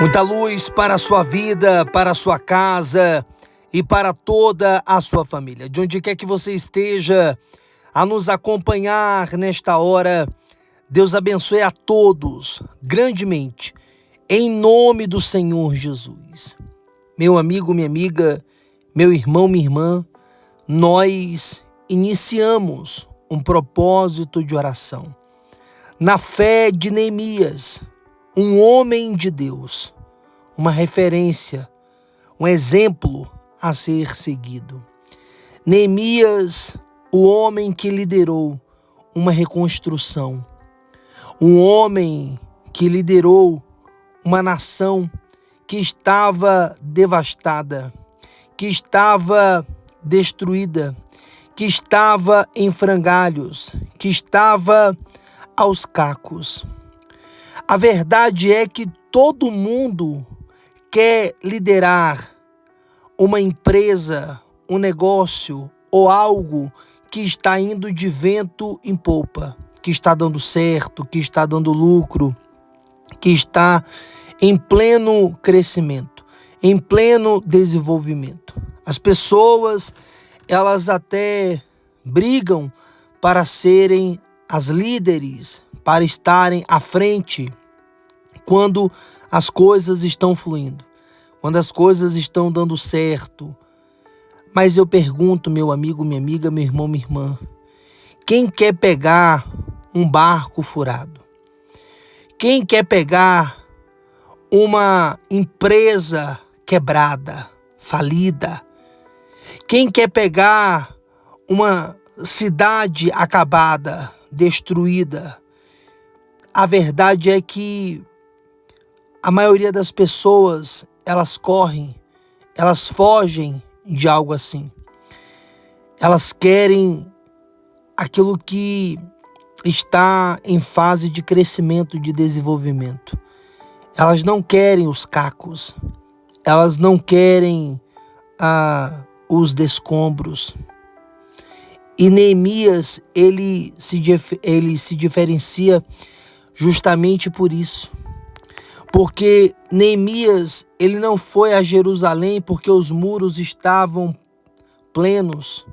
Muita luz para a sua vida, para a sua casa e para toda a sua família. De onde quer que você esteja a nos acompanhar nesta hora, Deus abençoe a todos grandemente, em nome do Senhor Jesus. Meu amigo, minha amiga, meu irmão, minha irmã, nós iniciamos um propósito de oração. Na fé de Neemias, um homem de Deus, uma referência, um exemplo a ser seguido. Neemias, o homem que liderou uma reconstrução, um homem que liderou uma nação que estava devastada, que estava destruída, que estava em frangalhos, que estava aos cacos. A verdade é que todo mundo quer liderar uma empresa, um negócio ou algo que está indo de vento em popa, que está dando certo, que está dando lucro, que está em pleno crescimento, em pleno desenvolvimento. As pessoas, elas até brigam para serem as líderes, para estarem à frente quando as coisas estão fluindo, quando as coisas estão dando certo. Mas eu pergunto, meu amigo, minha amiga, meu irmão, minha irmã, quem quer pegar um barco furado? Quem quer pegar uma empresa quebrada, falida? Quem quer pegar uma cidade acabada, destruída? A verdade é que a maioria das pessoas, elas correm, elas fogem de algo assim. Elas querem aquilo que está em fase de crescimento, de desenvolvimento. Elas não querem os cacos, elas não querem os descombros. E Neemias, ele se diferencia justamente por isso. Porque Neemias, ele não foi a Jerusalém porque os muros estavam plenos,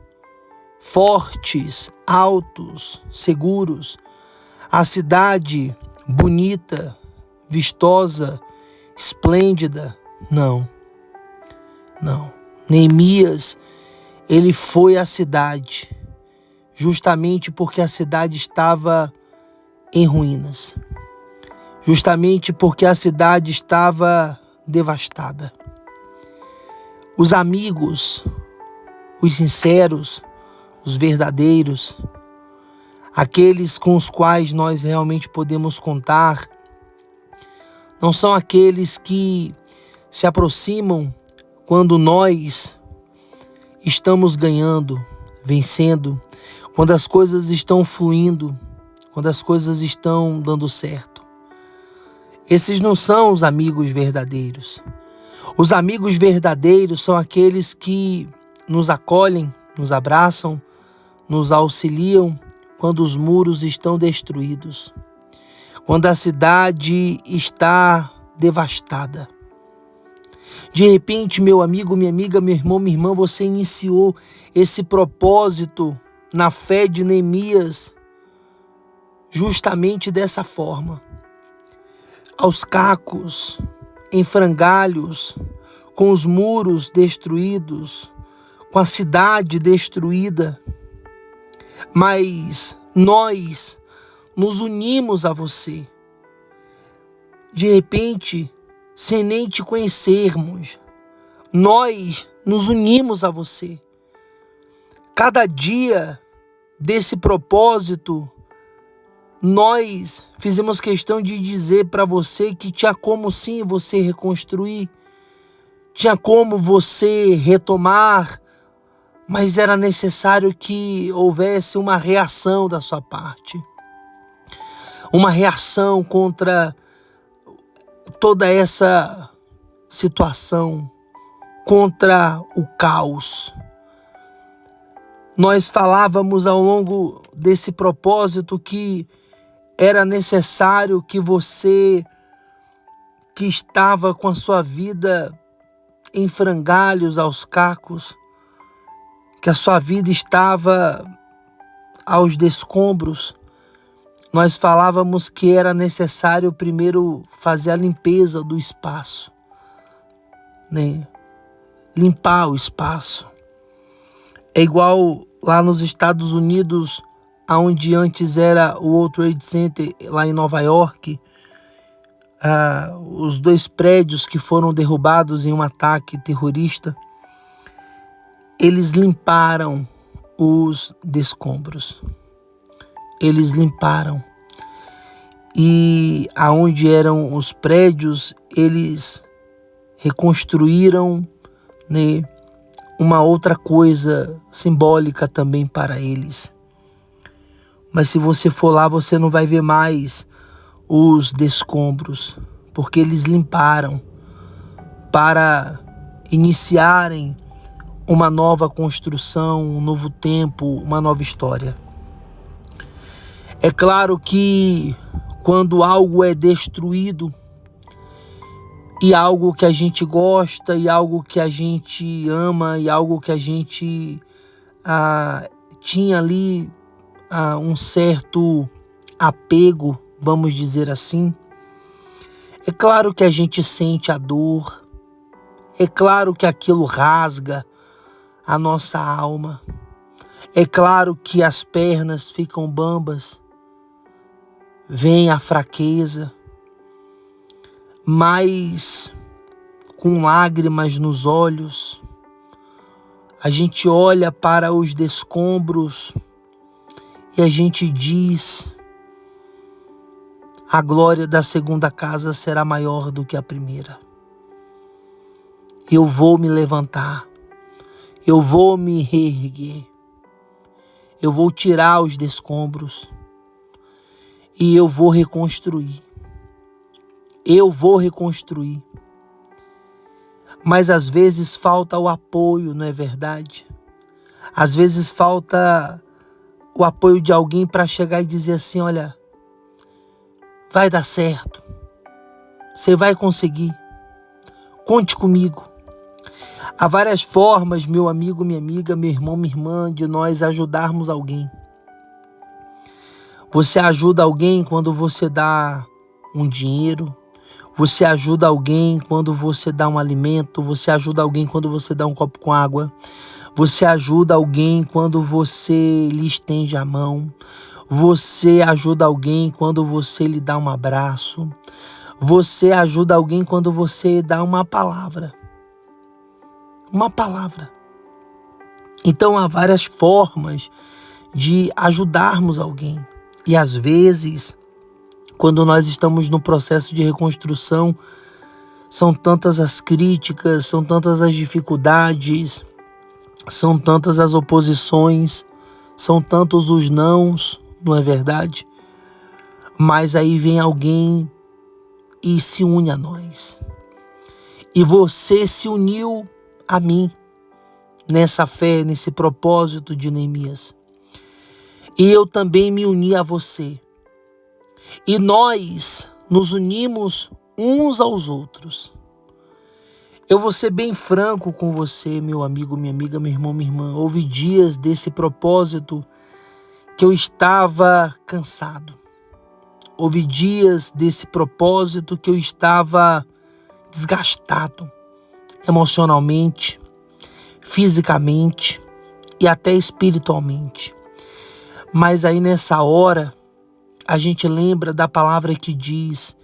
fortes, altos, seguros. A cidade bonita, vistosa, esplêndida. Não. Neemias, ele foi à cidade justamente porque a cidade estava em ruínas. Justamente porque a cidade estava devastada. Os amigos, os sinceros, os verdadeiros, aqueles com os quais nós realmente podemos contar, não são aqueles que se aproximam quando nós estamos ganhando, vencendo, quando as coisas estão fluindo, quando as coisas estão dando certo. Esses não são os amigos verdadeiros. Os amigos verdadeiros são aqueles que nos acolhem, nos abraçam, nos auxiliam quando os muros estão destruídos, quando a cidade está devastada. De repente, meu amigo, minha amiga, meu irmão, minha irmã, você iniciou esse propósito na fé de Neemias justamente dessa forma. Aos cacos, em frangalhos, com os muros destruídos, com a cidade destruída. Mas nós nos unimos a você. De repente, sem nem te conhecermos, nós nos unimos a você. Cada dia desse propósito, nós fizemos questão de dizer para você que tinha como sim você reconstruir, tinha como você retomar, mas era necessário que houvesse uma reação da sua parte. Uma reação contra toda essa situação, contra o caos. Nós falávamos ao longo desse propósito que era necessário que você que estava com a sua vida em frangalhos, aos cacos, que a sua vida estava aos descombros, nós falávamos que era necessário primeiro fazer a limpeza do espaço, né? Limpar o espaço. É igual lá nos Estados Unidos, onde antes era o World Trade Center, lá em Nova York, os 2 prédios que foram derrubados em um ataque terrorista, eles limparam os descombros. Eles limparam. E aonde eram os prédios, eles reconstruíram, né, uma outra coisa simbólica também para eles. Mas se você for lá, você não vai ver mais os descombros, porque eles limparam para iniciarem uma nova construção, um novo tempo, uma nova história. É claro que quando algo é destruído, e algo que a gente gosta, e algo que a gente ama, e algo que a gente tinha ali um certo apego, vamos dizer assim, é claro que a gente sente a dor, é claro que aquilo rasga a nossa alma, é claro que as pernas ficam bambas, vem a fraqueza, mas com lágrimas nos olhos, a gente olha para os descombros e a gente diz: a glória da segunda casa será maior do que a primeira. Eu vou me levantar, eu vou me reerguer, eu vou tirar os descombros e eu vou reconstruir. Eu vou reconstruir. Mas às vezes falta o apoio, não é verdade? Às vezes falta o apoio de alguém para chegar e dizer assim: olha, vai dar certo. Você vai conseguir. Conte comigo. Há várias formas, meu amigo, minha amiga, meu irmão, minha irmã, de nós ajudarmos alguém. Você ajuda alguém quando você dá um dinheiro. Você ajuda alguém quando você dá um alimento. Você ajuda alguém quando você dá um copo com água. Você ajuda alguém quando você lhe estende a mão. Você ajuda alguém quando você lhe dá um abraço. Você ajuda alguém quando você dá uma palavra. Uma palavra. Então há várias formas de ajudarmos alguém. E às vezes, quando nós estamos no processo de reconstrução, são tantas as críticas, são tantas as dificuldades, são tantas as oposições, são tantos os nãos, não é verdade? Mas aí vem alguém e se une a nós. E você se uniu a mim nessa fé, nesse propósito de Neemias. E eu também me uni a você. E nós nos unimos uns aos outros. Eu vou ser bem franco com você, meu amigo, minha amiga, meu irmão, minha irmã. Houve dias desse propósito que eu estava cansado. Houve dias desse propósito que eu estava desgastado emocionalmente, fisicamente e até espiritualmente. Mas aí nessa hora, a gente lembra da palavra que diz: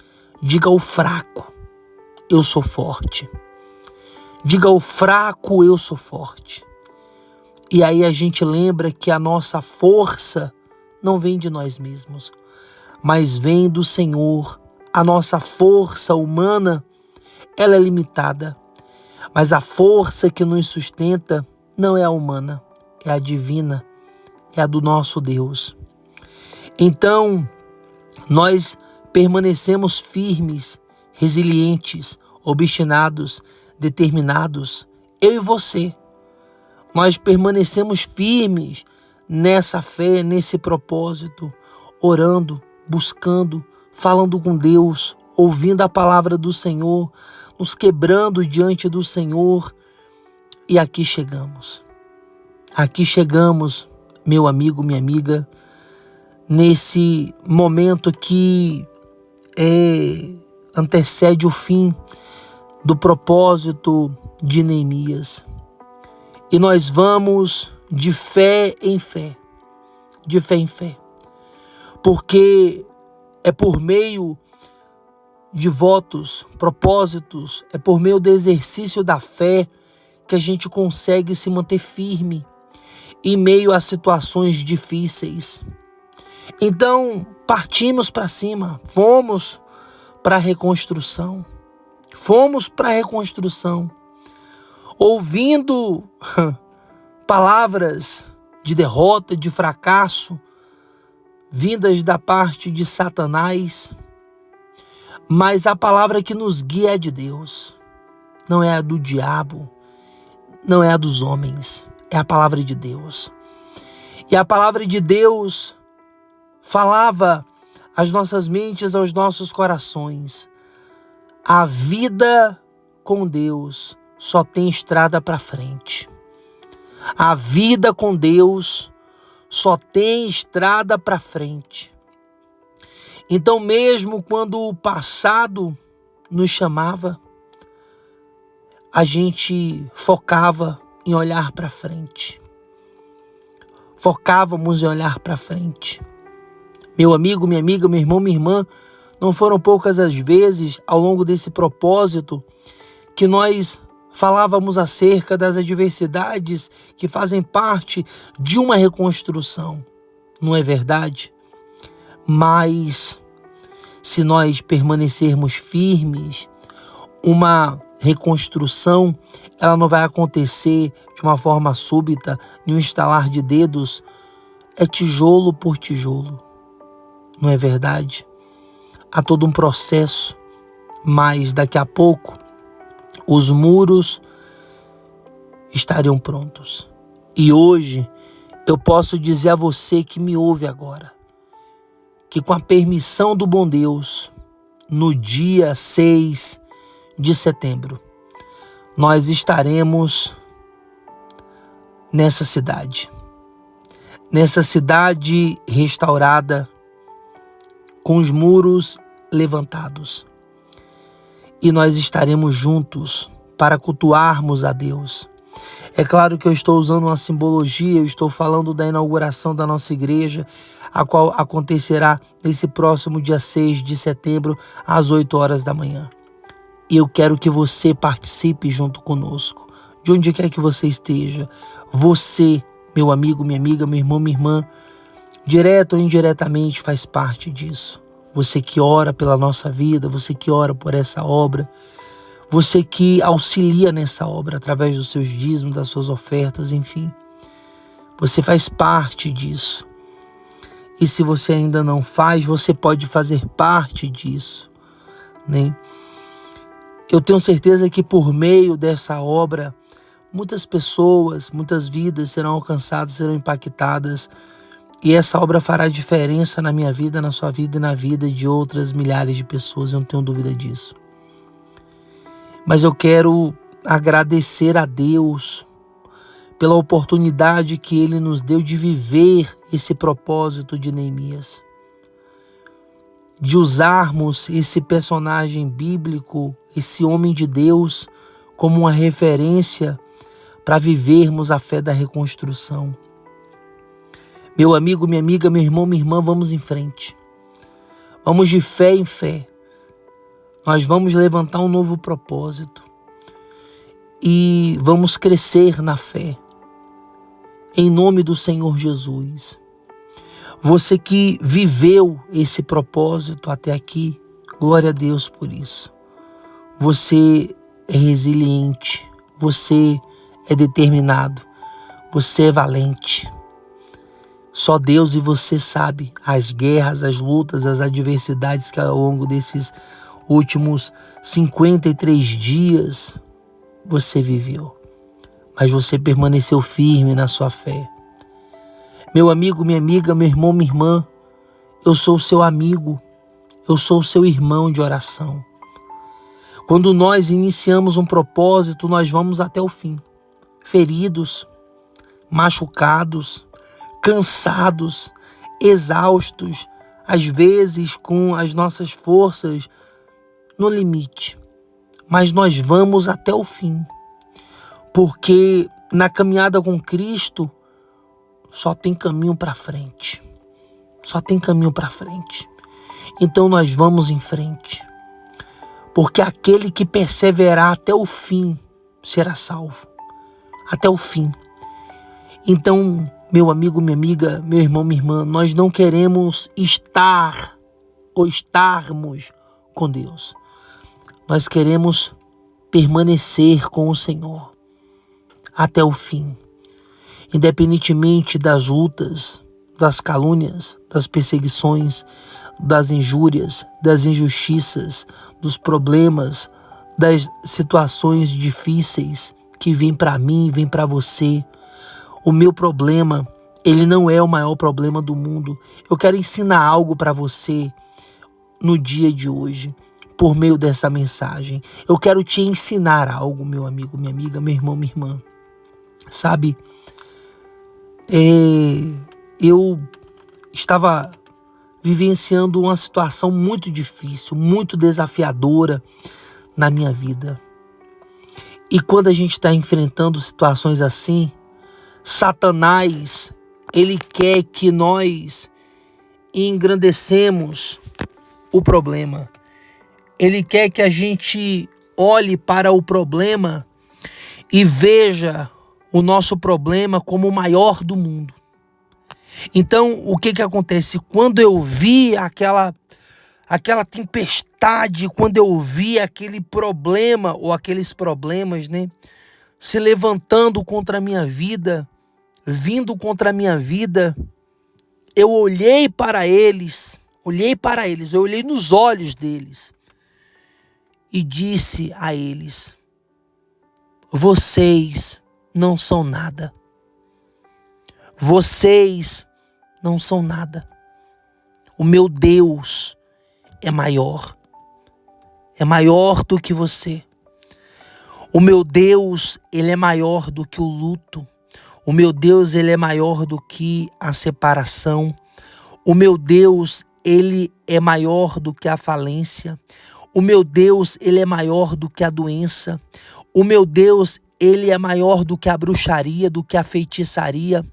diga ao fraco, eu sou forte. Diga ao fraco, eu sou forte. E aí a gente lembra que a nossa força não vem de nós mesmos, mas vem do Senhor. A nossa força humana, ela é limitada, mas a força que nos sustenta não é a humana, é a divina, é a do nosso Deus. Então, nós permanecemos firmes, resilientes, obstinados, determinados, eu e você. Nós permanecemos firmes nessa fé, nesse propósito, orando, buscando, falando com Deus, ouvindo a palavra do Senhor, nos quebrando diante do Senhor. E aqui chegamos. Aqui chegamos, meu amigo, minha amiga, nesse momento que antecede o fim do propósito de Neemias. E nós vamos de fé em fé, de fé em fé, porque é por meio de votos, propósitos, é por meio do exercício da fé que a gente consegue se manter firme em meio a situações difíceis. Então, partimos para cima, fomos para a reconstrução. Fomos para a reconstrução, ouvindo palavras de derrota, de fracasso, vindas da parte de Satanás, mas a palavra que nos guia é de Deus, não é a do diabo, não é a dos homens, é a palavra de Deus. E a palavra de Deus falava às nossas mentes, aos nossos corações. A vida com Deus só tem estrada para frente. A vida com Deus só tem estrada para frente. Então, mesmo quando o passado nos chamava, a gente focava em olhar para frente. Focávamos em olhar para frente. Meu amigo, minha amiga, meu irmão, minha irmã, não foram poucas as vezes ao longo desse propósito que nós falávamos acerca das adversidades que fazem parte de uma reconstrução. Não é verdade? Mas se nós permanecermos firmes, uma reconstrução, ela não vai acontecer de uma forma súbita, de um estalar de dedos. É tijolo por tijolo. Não é verdade? Há todo um processo, mas daqui a pouco os muros estariam prontos. E hoje eu posso dizer a você que me ouve agora, que com a permissão do bom Deus, no dia 6 de setembro, nós estaremos nessa cidade restaurada, com os muros levantados. E nós estaremos juntos para cultuarmos a Deus. É claro que eu estou usando uma simbologia, eu estou falando da inauguração da nossa igreja, a qual acontecerá nesse próximo dia 6 de setembro, às 8 horas da manhã. E eu quero que você participe junto conosco, de onde quer que você esteja. Você, meu amigo, minha amiga, meu irmão, minha irmã, direto ou indiretamente faz parte disso. Você que ora pela nossa vida, você que ora por essa obra, você que auxilia nessa obra através dos seus dízimos, das suas ofertas, enfim. Você faz parte disso. E se você ainda não faz, você pode fazer parte disso, né? Eu tenho certeza que por meio dessa obra, muitas pessoas, muitas vidas serão alcançadas, serão impactadas. E essa obra fará diferença na minha vida, na sua vida e na vida de outras milhares de pessoas, eu não tenho dúvida disso. Mas eu quero agradecer a Deus pela oportunidade que Ele nos deu de viver esse propósito de Neemias. De usarmos esse personagem bíblico, esse homem de Deus, como uma referência para vivermos a fé da reconstrução. Meu amigo, minha amiga, meu irmão, minha irmã, vamos em frente. Vamos de fé em fé. Nós vamos levantar um novo propósito. E vamos crescer na fé. Em nome do Senhor Jesus. Você que viveu esse propósito até aqui, glória a Deus por isso. Você é resiliente. Você é determinado. Você é valente. Só Deus e você sabe as guerras, as lutas, as adversidades que ao longo desses últimos 53 dias você viveu. Mas você permaneceu firme na sua fé. Meu amigo, minha amiga, meu irmão, minha irmã, eu sou seu amigo. Eu sou o seu irmão de oração. Quando nós iniciamos um propósito, nós vamos até o fim. Feridos, machucados, cansados, exaustos, às vezes com as nossas forças no limite. Mas nós vamos até o fim, porque na caminhada com Cristo só tem caminho para frente. Só tem caminho para frente. Então nós vamos em frente, porque aquele que perseverar até o fim será salvo. Até o fim. Então, meu amigo, minha amiga, meu irmão, minha irmã, nós não queremos estar ou estarmos com Deus. Nós queremos permanecer com o Senhor até o fim. Independentemente das lutas, das calúnias, das perseguições, das injúrias, das injustiças, dos problemas, das situações difíceis que vêm para mim, vêm para você. O meu problema, ele não é o maior problema do mundo. Eu quero ensinar algo para você no dia de hoje, por meio dessa mensagem. Eu quero te ensinar algo, meu amigo, minha amiga, meu irmão, minha irmã. Sabe, eu estava vivenciando uma situação muito difícil, muito desafiadora na minha vida. E quando a gente está enfrentando situações assim, Satanás, ele quer que nós engrandecemos o problema. Ele quer que a gente olhe para o problema e veja o nosso problema como o maior do mundo. Então, o que acontece? Quando eu vi aquela tempestade, quando eu vi aquele problema ou aqueles problemas, se levantando contra a minha vida, vindo contra a minha vida, eu olhei para eles, eu olhei nos olhos deles e disse a eles: vocês não são nada. Vocês não são nada. O meu Deus é maior do que você. O meu Deus, ele é maior do que o luto. O meu Deus, ele é maior do que a separação. O meu Deus, ele é maior do que a falência. O meu Deus, ele é maior do que a doença. O meu Deus, ele é maior do que a bruxaria, do que a feitiçaria.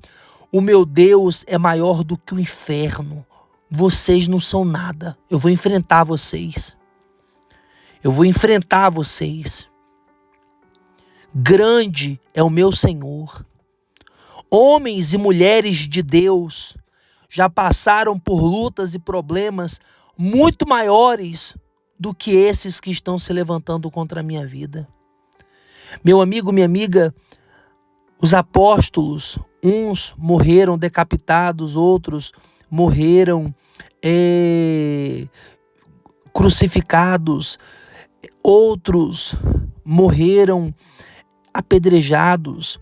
O meu Deus é maior do que o inferno. Vocês não são nada. Eu vou enfrentar vocês. Eu vou enfrentar vocês. Grande é o meu Senhor. Homens e mulheres de Deus já passaram por lutas e problemas muito maiores do que esses que estão se levantando contra a minha vida. Meu amigo, minha amiga, os apóstolos, uns morreram decapitados, outros morreram crucificados, outros morreram apedrejados,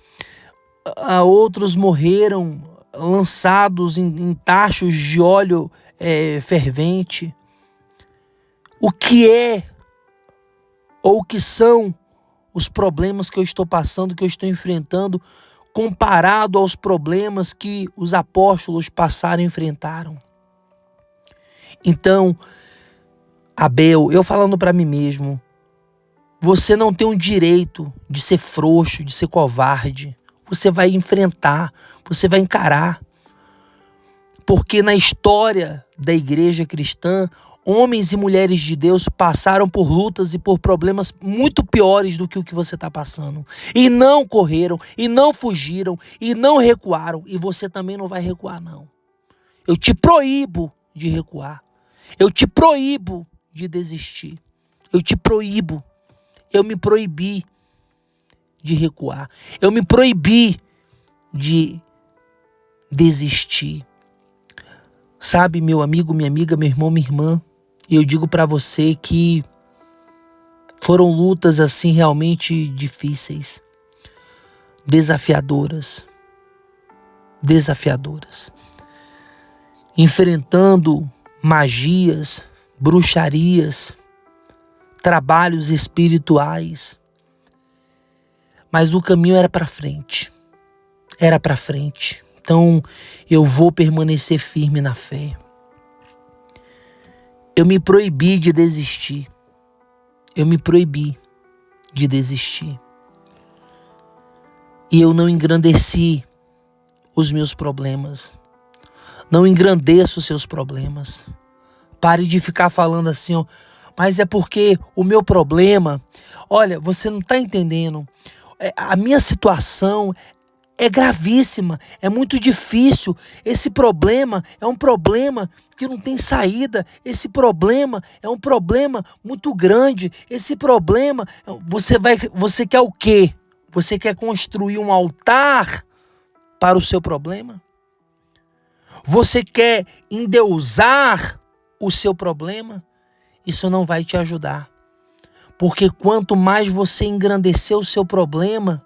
outros morreram lançados em tachos de óleo fervente. O que é ou o que são os problemas que eu estou passando, que eu estou enfrentando, comparado aos problemas que os apóstolos passaram e enfrentaram? Então, Abel, eu falando para mim mesmo, você não tem o direito de ser frouxo, de ser covarde. Você vai enfrentar, você vai encarar. Porque na história da igreja cristã, homens e mulheres de Deus passaram por lutas e por problemas muito piores do que o que você está passando. E não correram, e não fugiram, e não recuaram. E você também não vai recuar, não. Eu te proíbo de recuar. Eu te proíbo de desistir. Eu te proíbo. Eu me proibi de recuar. Eu me proibi de desistir. Sabe, meu amigo, minha amiga, meu irmão, minha irmã, eu digo para você que foram lutas assim realmente difíceis, desafiadoras, enfrentando magias, bruxarias, trabalhos espirituais. Mas o caminho era para frente. Era para frente. Então eu vou permanecer firme na fé. Eu me proibi de desistir. Eu me proibi de desistir. E eu não engrandeci os meus problemas. Não engrandeço os seus problemas. Pare de ficar falando assim, ó, mas é porque o meu problema... Olha, você não está entendendo. A minha situação é gravíssima, é muito difícil. Esse problema é um problema que não tem saída. Esse problema é um problema muito grande. Esse problema, você quer o quê? Você quer construir um altar para o seu problema? Você quer endeusar o seu problema? Isso não vai te ajudar. Porque quanto mais você engrandecer o seu problema,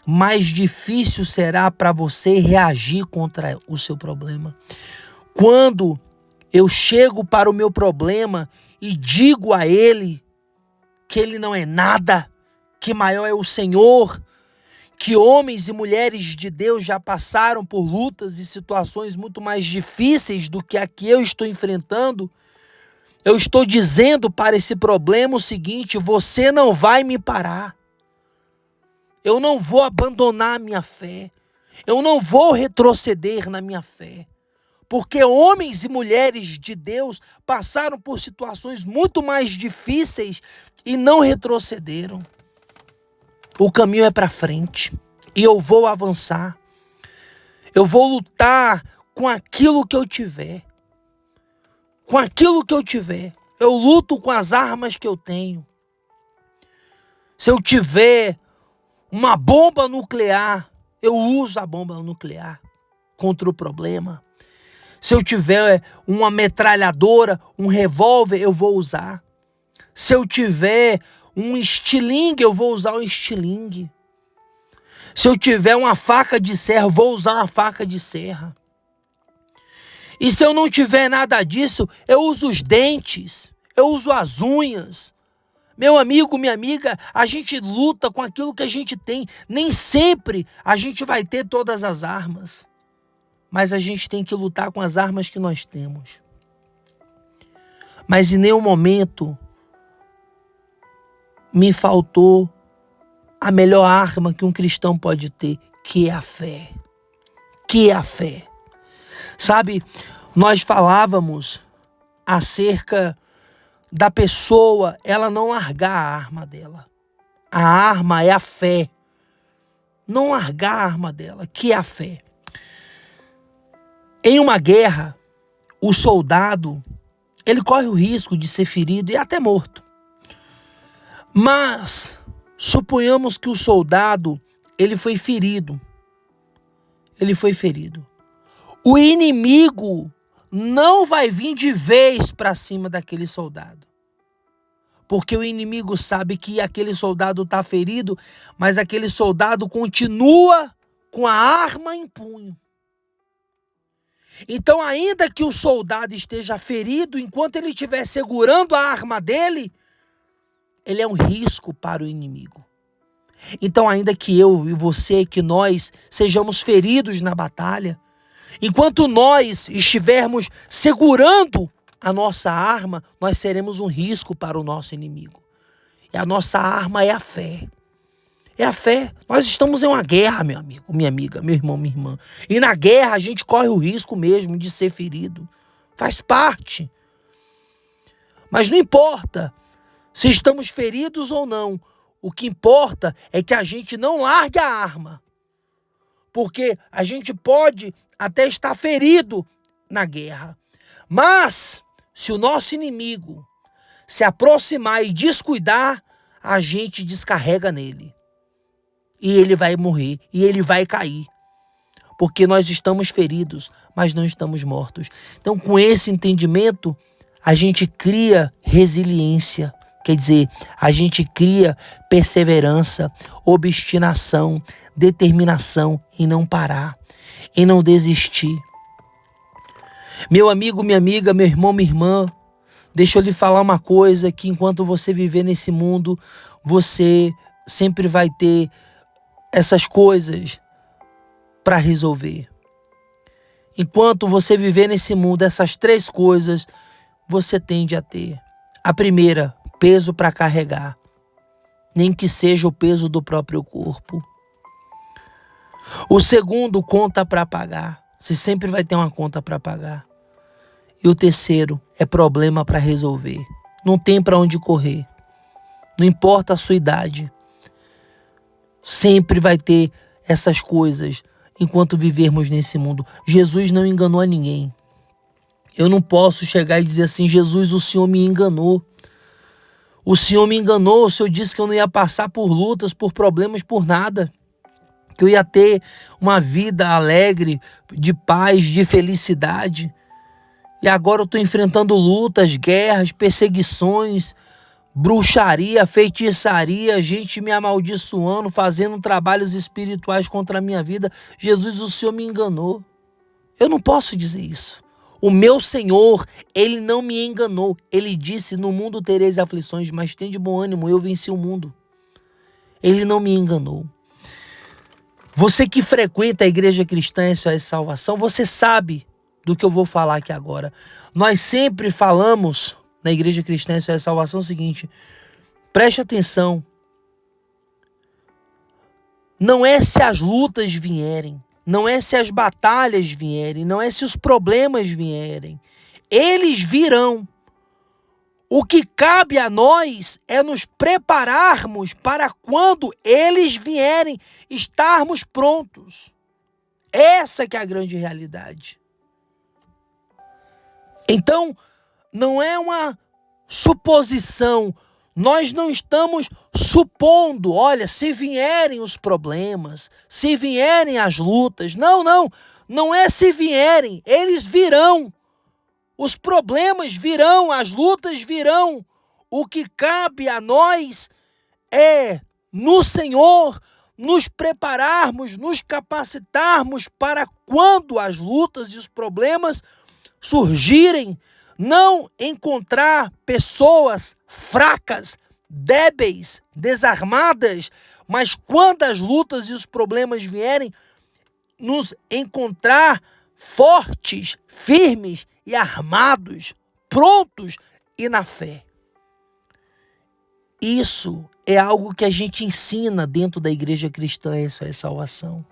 mais difícil será para você reagir contra o seu problema. Quando eu chego para o meu problema e digo a ele que ele não é nada, que maior é o Senhor, que homens e mulheres de Deus já passaram por lutas e situações muito mais difíceis do que a que eu estou enfrentando, eu estou dizendo para esse problema o seguinte: você não vai me parar. Eu não vou abandonar a minha fé. Eu não vou retroceder na minha fé. Porque homens e mulheres de Deus passaram por situações muito mais difíceis e não retrocederam. O caminho é para frente. E eu vou avançar. Eu vou lutar com aquilo que eu tiver. Com aquilo que eu tiver. Eu luto com as armas que eu tenho. Se eu tiver uma bomba nuclear, eu uso a bomba nuclear contra o problema. Se eu tiver uma metralhadora, um revólver, eu vou usar. Se eu tiver um estilingue, eu vou usar um estilingue. Se eu tiver uma faca de serra, eu vou usar uma faca de serra. E se eu não tiver nada disso, eu uso os dentes, eu uso as unhas. Meu amigo, minha amiga, a gente luta com aquilo que a gente tem. Nem sempre a gente vai ter todas as armas. Mas a gente tem que lutar com as armas que nós temos. Mas em nenhum momento me faltou a melhor arma que um cristão pode ter, que é a fé. Que é a fé. Sabe, nós falávamos acerca da pessoa, ela não largar a arma dela. A arma é a fé. Não largar a arma dela, que é a fé. Em uma guerra, o soldado, ele corre o risco de ser ferido e até morto. Mas suponhamos que o soldado, ele foi ferido. Ele foi ferido. O inimigo não vai vir de vez para cima daquele soldado. Porque o inimigo sabe que aquele soldado está ferido, mas aquele soldado continua com a arma em punho. Então, ainda que o soldado esteja ferido, enquanto ele estiver segurando a arma dele, ele é um risco para o inimigo. Então, ainda que eu e você, que nós sejamos feridos na batalha, enquanto nós estivermos segurando a nossa arma, nós seremos um risco para o nosso inimigo. E a nossa arma é a fé. É a fé. Nós estamos em uma guerra, meu amigo, minha amiga, meu irmão, minha irmã. E na guerra a gente corre o risco mesmo de ser ferido. Faz parte. Mas não importa se estamos feridos ou não. O que importa é que a gente não largue a arma. Porque a gente pode até estar ferido na guerra. Mas, se o nosso inimigo se aproximar e descuidar, a gente descarrega nele. E ele vai morrer, e ele vai cair. Porque nós estamos feridos, mas não estamos mortos. Então, com esse entendimento, a gente cria resiliência. Quer dizer, a gente cria perseverança, obstinação, determinação em não parar, em não desistir. Meu amigo, minha amiga, meu irmão, minha irmã, Deixa eu lhe falar uma coisa, que enquanto você viver nesse mundo, você sempre vai ter essas coisas para resolver. Enquanto você viver nesse mundo, essas 3 coisas você tende a ter. A primeira, peso para carregar, nem que seja o peso do próprio corpo. O segundo, conta para pagar. Você sempre vai ter uma conta para pagar. E o terceiro é problema para resolver. Não tem para onde correr. Não importa a sua idade. Sempre vai ter essas coisas enquanto vivermos nesse mundo. Jesus não enganou a ninguém. Eu não posso chegar e dizer assim: Jesus, o Senhor me enganou. O Senhor me enganou. O Senhor disse que eu não ia passar por lutas, por problemas, por nada. Que eu ia ter uma vida alegre, de paz, de felicidade. E agora eu estou enfrentando lutas, guerras, perseguições, bruxaria, feitiçaria, gente me amaldiçoando, fazendo trabalhos espirituais contra a minha vida. Jesus, o Senhor me enganou. Eu não posso dizer isso. O meu Senhor, Ele não me enganou. Ele disse: no mundo tereis aflições, mas tende bom ânimo, eu venci o mundo. Ele não me enganou. Você que frequenta a Igreja Cristã SOS Salvação, você sabe do que eu vou falar aqui agora. Nós sempre falamos na Igreja Cristã SOS Salvação o seguinte: preste atenção. Não é se as lutas vierem, não é se as batalhas vierem, não é se os problemas vierem. Eles virão. O que cabe a nós é nos prepararmos para quando eles vierem, estarmos prontos. Essa que é a grande realidade. Então, não é uma suposição. Nós não estamos supondo, olha, se vierem os problemas, se vierem as lutas. Não é se vierem, eles virão. Os problemas virão, as lutas virão. O que cabe a nós é, no Senhor, nos prepararmos, nos capacitarmos para quando as lutas e os problemas surgirem, não encontrar pessoas fracas, débeis, desarmadas, mas quando as lutas e os problemas vierem, nos encontrar fortes, firmes e armados, prontos e na fé. Isso é algo que a gente ensina dentro da Igreja Cristã SOS Salvação.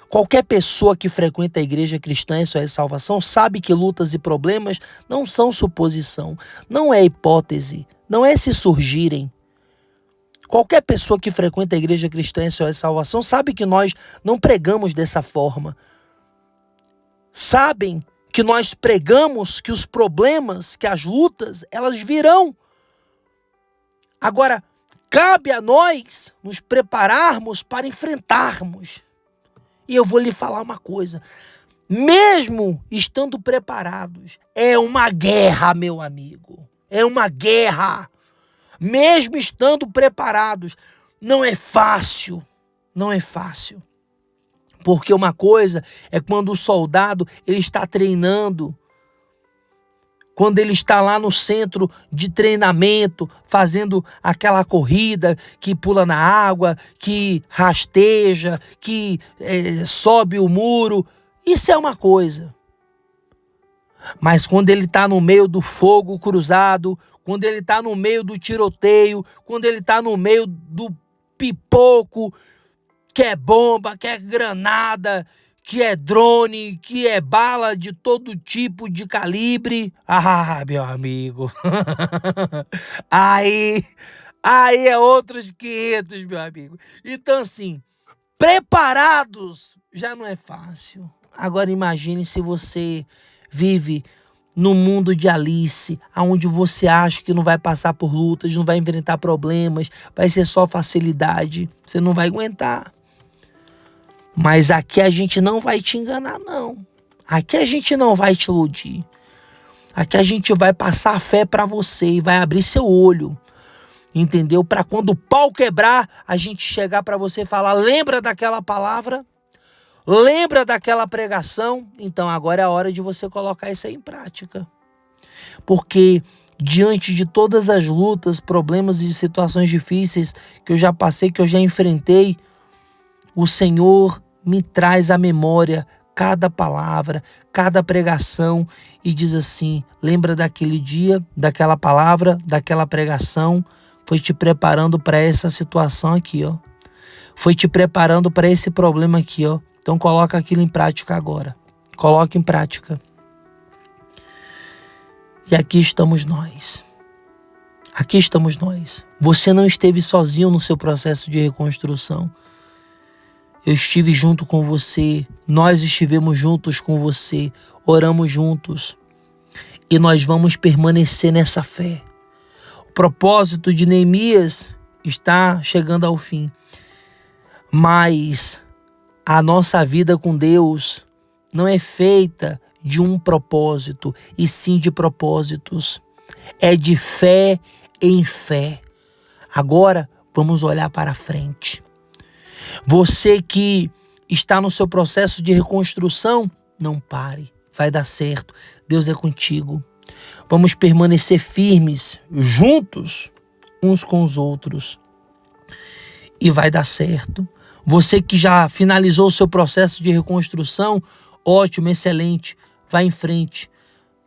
Qualquer pessoa que frequenta a Igreja Cristã SOS Salvação sabe que lutas e problemas não são suposição, não é hipótese, não é se surgirem. Qualquer pessoa que frequenta a Igreja Cristã SOS Salvação sabe que nós não pregamos dessa forma. Sabem que nós pregamos que os problemas, que as lutas, elas virão. Agora, cabe a nós nos prepararmos para enfrentarmos. E eu vou lhe falar uma coisa. Mesmo estando preparados, é uma guerra, meu amigo. É uma guerra. Mesmo estando preparados, não é fácil. Não é fácil. Porque uma coisa é quando o soldado ele está treinando, quando ele está lá no centro de treinamento, fazendo aquela corrida que pula na água, que rasteja, que sobe o muro. Isso é uma coisa. Mas quando ele está no meio do fogo cruzado, quando ele está no meio do tiroteio, quando ele está no meio do pipoco, que é bomba, que é granada, que é drone, que é bala de todo tipo de calibre. Ah, meu amigo. Aí é outros 500, meu amigo. Então, assim, preparados já não é fácil. Agora imagine se você vive no mundo de Alice, onde você acha que não vai passar por lutas, não vai enfrentar problemas, vai ser só facilidade. Você não vai aguentar. Mas aqui a gente não vai te enganar, não. Aqui a gente não vai te iludir. Aqui a gente vai passar a fé para você e vai abrir seu olho. Entendeu? Para quando o pau quebrar, a gente chegar para você e falar: lembra daquela palavra? Lembra daquela pregação? Então agora é a hora de você colocar isso aí em prática. Porque diante de todas as lutas, problemas e situações difíceis que eu já passei, que eu já enfrentei, o Senhor me traz à memória cada palavra, cada pregação e diz assim: lembra daquele dia, daquela palavra, daquela pregação, foi te preparando para essa situação aqui, ó. Foi te preparando para esse problema aqui, ó. Então coloca aquilo em prática agora. Coloca em prática. E aqui estamos nós. Aqui estamos nós. Você não esteve sozinho no seu processo de reconstrução. Eu estive junto com você. Nós estivemos juntos com você. Oramos juntos. E nós vamos permanecer nessa fé. O propósito de Neemias está chegando ao fim. Mas a nossa vida com Deus não é feita de um propósito, e sim de propósitos. É de fé em fé. Agora vamos olhar para frente. Você que está no seu processo de reconstrução, não pare, vai dar certo. Deus é contigo. Vamos permanecer firmes, juntos, uns com os outros. E vai dar certo. Você que já finalizou o seu processo de reconstrução, ótimo, excelente, vai em frente.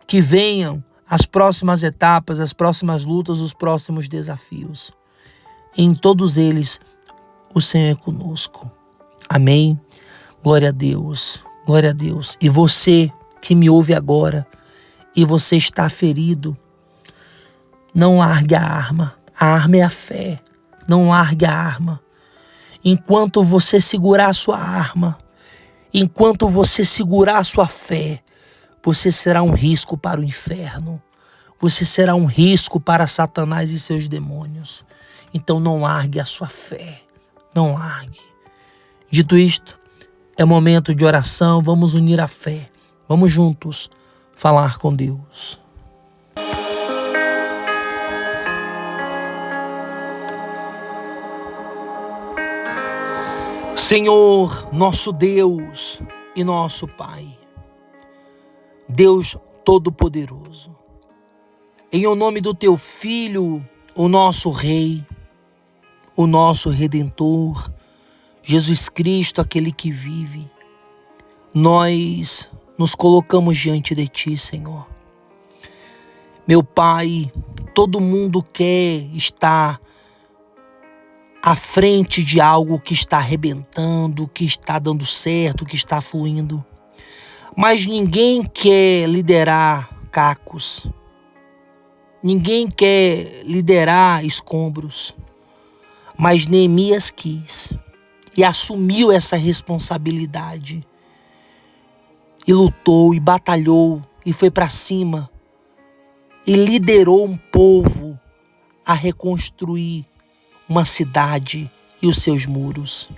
Que venham as próximas etapas, as próximas lutas, os próximos desafios. Em todos eles, o Senhor é conosco. Amém? Glória a Deus, glória a Deus. E você que me ouve agora, e você está ferido, não largue a arma. A arma é a fé. Não largue a arma. Enquanto você segurar a sua arma, enquanto você segurar a sua fé, você será um risco para o inferno. Você será um risco para Satanás e seus demônios. Então não largue a sua fé. Não largue. Dito isto, é momento de oração. Vamos unir a fé. Vamos juntos falar com Deus. Senhor, nosso Deus e nosso Pai, Deus Todo-Poderoso, em o nome do Teu Filho, o nosso Rei, o nosso Redentor, Jesus Cristo, aquele que vive, nós nos colocamos diante de Ti, Senhor. Meu Pai, todo mundo quer estar à frente de algo que está arrebentando, que está dando certo, que está fluindo. Mas ninguém quer liderar cacos. Ninguém quer liderar escombros. Mas Neemias quis e assumiu essa responsabilidade. E lutou, e batalhou, e foi para cima. E liderou um povo a reconstruir uma cidade e os seus muros.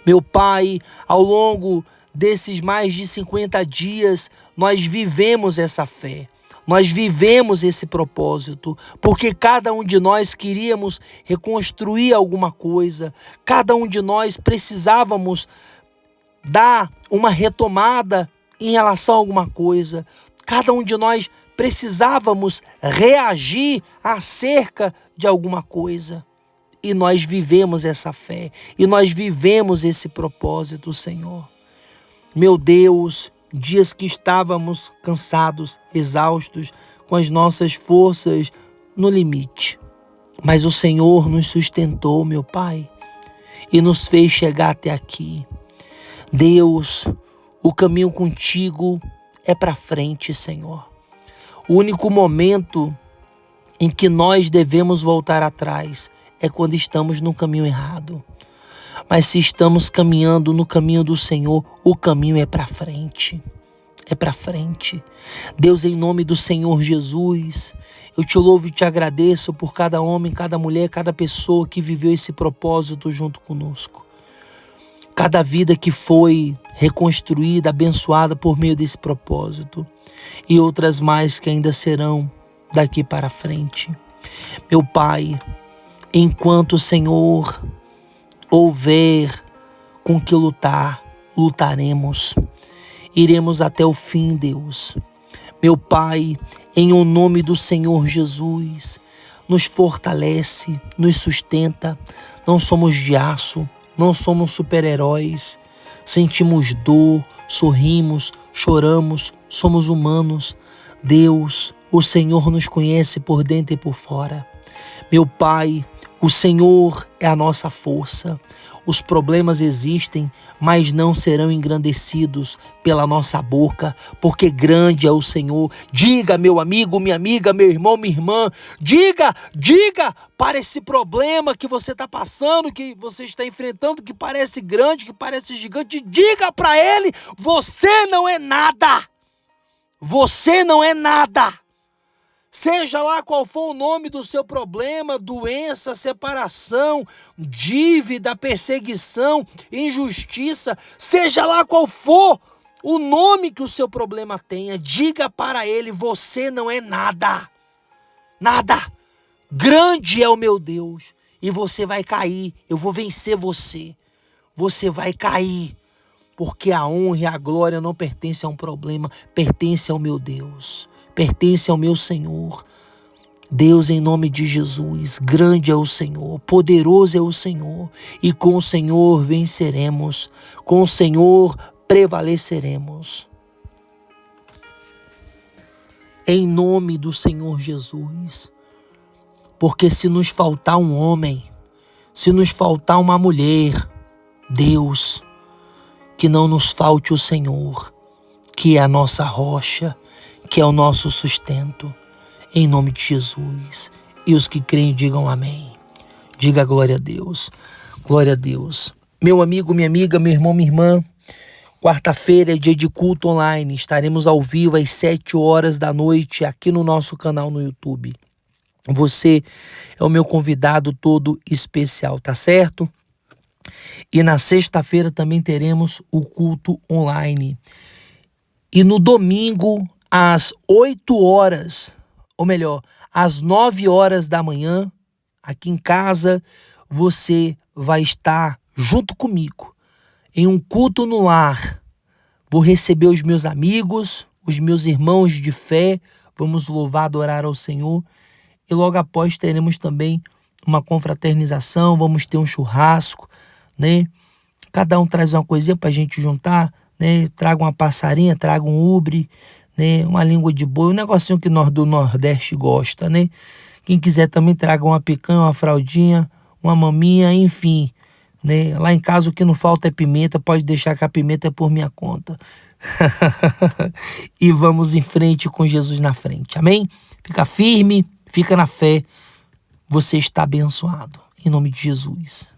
Meu Pai, ao longo desses mais de 50 dias, nós vivemos essa fé. Nós vivemos esse propósito, porque cada um de nós queríamos reconstruir alguma coisa. Cada um de nós precisávamos dar uma retomada em relação a alguma coisa. Cada um de nós precisávamos reagir acerca de alguma coisa. E nós vivemos essa fé, e nós vivemos esse propósito, Senhor. Meu Deus, dias que estávamos cansados, exaustos, com as nossas forças no limite. Mas o Senhor nos sustentou, meu Pai, e nos fez chegar até aqui. Deus, o caminho contigo é para frente, Senhor. O único momento em que nós devemos voltar atrás é quando estamos no caminho errado. Mas se estamos caminhando no caminho do Senhor, o caminho é para frente. É para frente. Deus, em nome do Senhor Jesus, eu te louvo e te agradeço por cada homem, cada mulher, cada pessoa que viveu esse propósito junto conosco. Cada vida que foi reconstruída, abençoada por meio desse propósito. E outras mais que ainda serão daqui para frente. Meu Pai, enquanto o Senhor houver com que lutar, lutaremos. Iremos até o fim, Deus. Meu Pai, em o nome do Senhor Jesus. Nos fortalece, nos sustenta. Não somos de aço, não somos super-heróis. Sentimos dor, sorrimos, choramos, somos humanos. Deus, o Senhor nos conhece por dentro e por fora. Meu Pai, o Senhor é a nossa força. Os problemas existem, mas não serão engrandecidos pela nossa boca, porque grande é o Senhor. Diga, meu amigo, minha amiga, meu irmão, minha irmã, diga para esse problema que você está passando, que você está enfrentando, que parece grande, que parece gigante, diga para ele, você não é nada. Você não é nada. Seja lá qual for o nome do seu problema, doença, separação, dívida, perseguição, injustiça, seja lá qual for o nome que o seu problema tenha, diga para ele, você não é nada. Nada. Grande é o meu Deus e você vai cair, eu vou vencer você. Você vai cair, porque a honra e a glória não pertencem a um problema, pertence ao meu Deus. Pertence ao meu Senhor. Deus, em nome de Jesus, grande é o Senhor, poderoso é o Senhor, e com o Senhor venceremos, com o Senhor prevaleceremos. Em nome do Senhor Jesus, porque se nos faltar um homem, se nos faltar uma mulher, Deus, que não nos falte o Senhor, que é a nossa rocha, que é o nosso sustento, em nome de Jesus. E os que creem digam amém. Diga glória a Deus. Glória a Deus. Meu amigo, minha amiga, meu irmão, minha irmã, quarta-feira é dia de culto online. Estaremos ao vivo às 7 horas da noite aqui no nosso canal no YouTube. Você é o meu convidado todo especial, tá certo? E na sexta-feira também teremos o culto online. E no domingo, às 8 horas, ou melhor, às 9 horas da manhã, aqui em casa, você vai estar junto comigo em um culto no lar. Vou receber os meus amigos, os meus irmãos de fé, vamos louvar, adorar ao Senhor. E logo após teremos também uma confraternização, vamos ter um churrasco, né? Cada um traz uma coisinha para a gente juntar, né? Traga uma passarinha, traga um ubre, né? Uma língua de boi, um negocinho que nós do Nordeste gosta, né? Quem quiser também traga uma picanha, uma fraldinha, uma maminha, enfim, né? Lá em casa o que não falta é pimenta, pode deixar que a pimenta é por minha conta. E vamos em frente com Jesus na frente, amém? Fica firme, fica na fé, você está abençoado, em nome de Jesus.